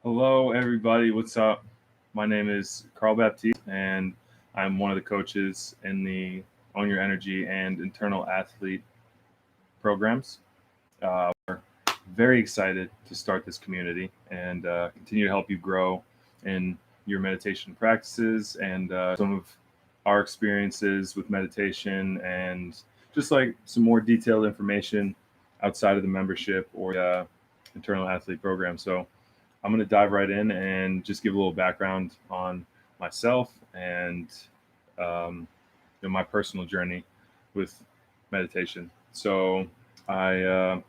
Hello, everybody. What's up? My name is Carl Baptiste, and I'm one of the coaches in the Own Your Energy and Internal Athlete programs. We're very excited to start this community and continue to help you grow in your meditation practices and some of our experiences with meditation and just like some more detailed information outside of the membership or the internal athlete program. So I'm going to dive right in and just give a little background on myself and um, my personal journey with meditation. So I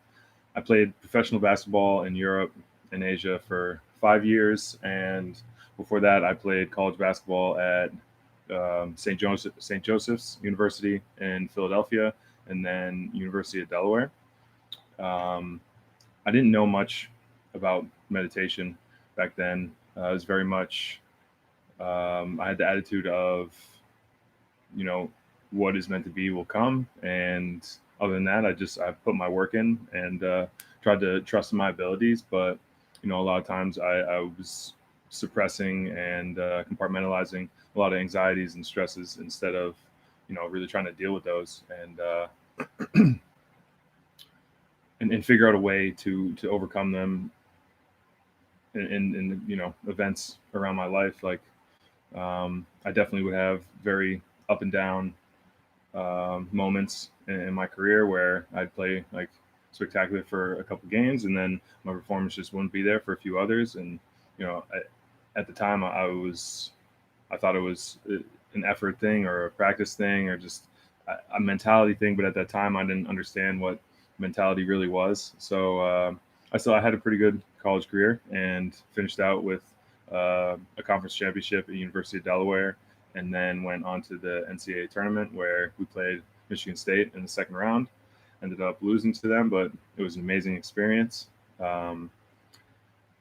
I played professional basketball in Europe and Asia for 5 years, and before that, I played college basketball at St. Joseph's University in Philadelphia, and then University of Delaware. Um, I didn't know much about meditation back then. It was very much I had the attitude of you know what is meant to be will come, and other than that, I put my work in and tried to trust in my abilities. But a lot of times I was suppressing and compartmentalizing a lot of anxieties and stresses instead of really trying to deal with those and figure out a way to overcome them in events around my life. Like I definitely would have very up and down moments in my career where I'd play like spectacular for a couple games, and then my performance just wouldn't be there for a few others. And you know, at the time, I thought it was an effort thing or a practice thing or just a mentality thing. But at that time, I didn't understand what mentality really was. So I had a pretty good college career and finished out with a conference championship at University of Delaware, and then went on to the NCAA tournament where we played Michigan State in the second round. Ended up losing to them, but it was an amazing experience. Um,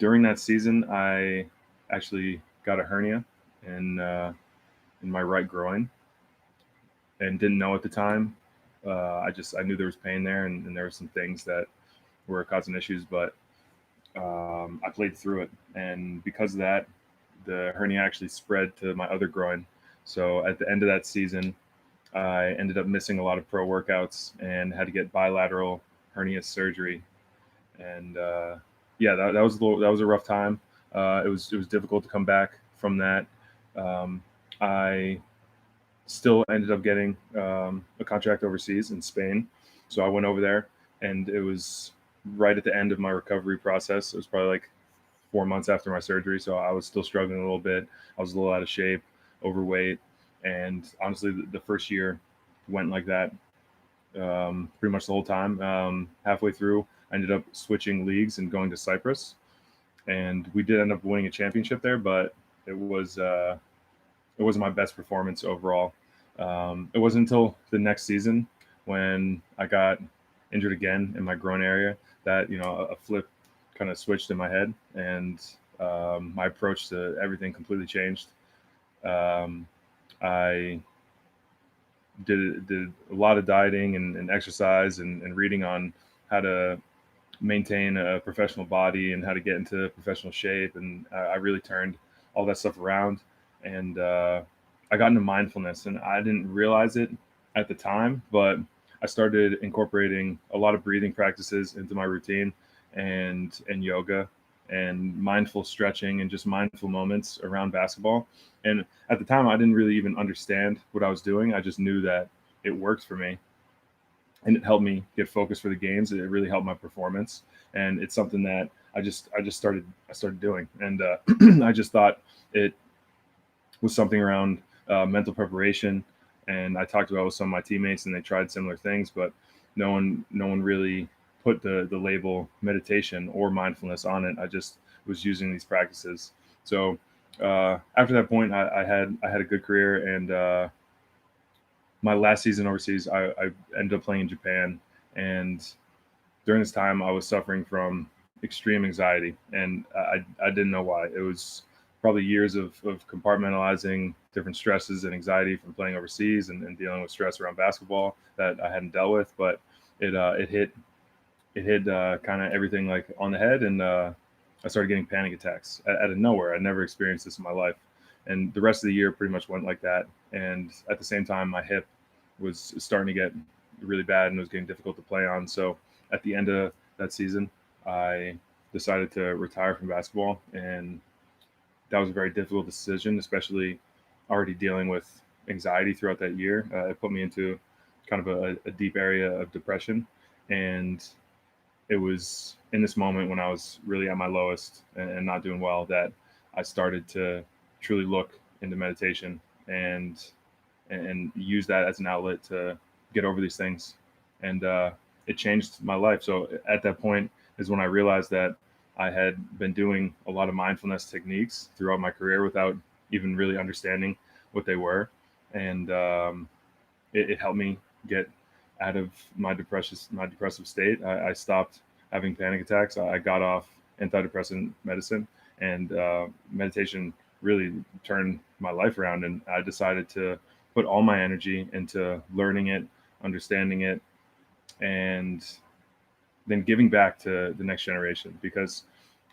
During that season, I actually got a hernia in my right groin and didn't know at the time. I knew there was pain there, and there were some things that were causing issues, but I played through it, and because of that, the hernia actually spread to my other groin. So at the end of that season, I ended up missing a lot of pro workouts and had to get bilateral hernia surgery. And yeah, that was a rough time. It was difficult to come back from that. Um, I still ended up getting a contract overseas in Spain, so I went over there, and it was right at the end of my recovery process. It was probably like 4 months after my surgery, so I was still struggling a little bit. I was a little out of shape, overweight, and honestly, the first year went like that pretty much the whole time. Halfway through, I ended up switching leagues and going to Cyprus, and we did end up winning a championship there, but it was uh, it wasn't my best performance overall. It wasn't until the next season when I got injured again in my groin area that a flip kind of switched in my head, and my approach to everything completely changed. Um, I did a lot of dieting and exercise and reading on how to maintain a professional body and how to get into professional shape, and I really turned all that stuff around. And I got into mindfulness, and I didn't realize it at the time, but I started incorporating a lot of breathing practices into my routine, and yoga and mindful stretching and just mindful moments around basketball. And at the time, I didn't really even understand what I was doing. I just knew that it worked for me, and it helped me get focused for the games. It really helped my performance, and it's something that I started doing, and I just thought it was something around mental preparation. And I talked about it with some of my teammates, and they tried similar things, but no one really put the label meditation or mindfulness on it. I just was using these practices. So after that point, I had a good career, and my last season overseas, I ended up playing in Japan, and during this time, I was suffering from extreme anxiety, and I didn't know why. It was probably years of compartmentalizing different stresses and anxiety from playing overseas and dealing with stress around basketball that I hadn't dealt with, but it hit kind of everything like on the head, and I started getting panic attacks out of nowhere. I never experienced this in my life, and the rest of the year pretty much went like that. And at the same time, my hip was starting to get really bad and it was getting difficult to play on. So at the end of that season, I decided to retire from basketball, and that was a very difficult decision, especially already dealing with anxiety throughout that year. It put me into kind of a deep area of depression, and it was in this moment when I was really at my lowest and not doing well that I started to truly look into meditation and use that as an outlet to get over these things. And it changed my life. So at that point is when I realized that I had been doing a lot of mindfulness techniques throughout my career without even really understanding what they were. And it helped me get out of my depressive state. I stopped having panic attacks. I got off antidepressant medicine, and meditation really turned my life around. And I decided to put all my energy into learning it, understanding it, and then giving back to the next generation, because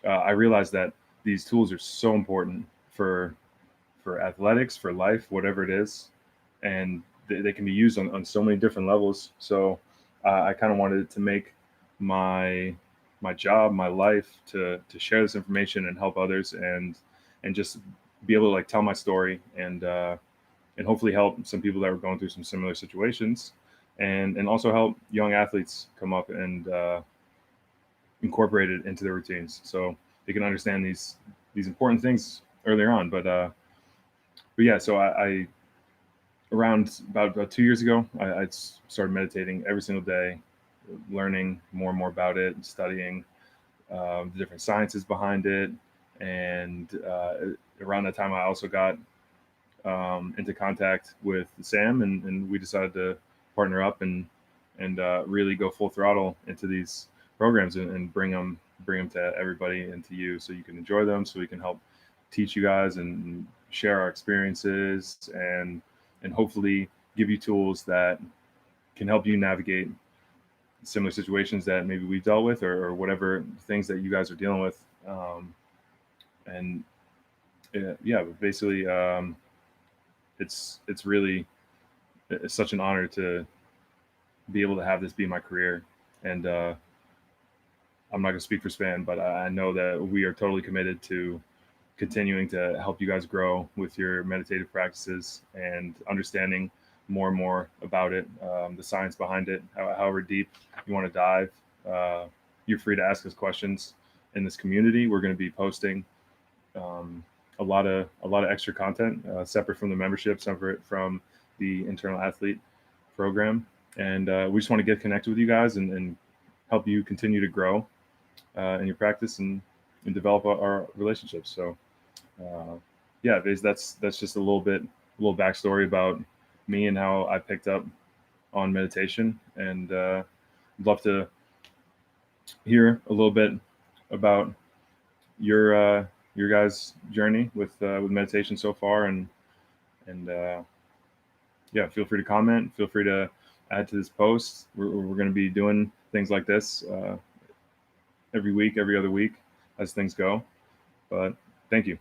I realized that these tools are so important for athletics, for life, whatever it is, and they can be used on so many different levels. So I kind of wanted to make my my job, my life, to share this information and help others, and just be able to like tell my story and hopefully help some people that were going through some similar situations, and also help young athletes come up and incorporate it into their routines so they can understand these important things earlier on. But yeah, so I around about 2 years ago, I started meditating every single day, learning more and more about it, studying the different sciences behind it. And around that time, I also got into contact with Sam, and we decided to partner up and really go full throttle into these programs and bring them to everybody and to you, so you can enjoy them, so we can help teach you guys and share our experiences and hopefully give you tools that can help you navigate similar situations that maybe we've dealt with, or whatever things that you guys are dealing with. And yeah, but basically, it's really it's such an honor to be able to have this be my career. And I'm not going to speak for Span, but I know that we are totally committed to continuing to help you guys grow with your meditative practices and understanding more and more about it, the science behind it, however deep you want to dive. You're free to ask us questions in this community. We're going to be posting um, a lot of extra content separate from the membership, separate from the internal athlete program, and we just want to get connected with you guys and help you continue to grow in your practice and develop our relationships. So yeah, that's just a little backstory about me and how I picked up on meditation, and I'd love to hear a little bit about your guys' journey with meditation so far, and yeah, feel free to comment. Feel free to add to this post. We're going to be doing things like this every week, every other week, as things go. But thank you.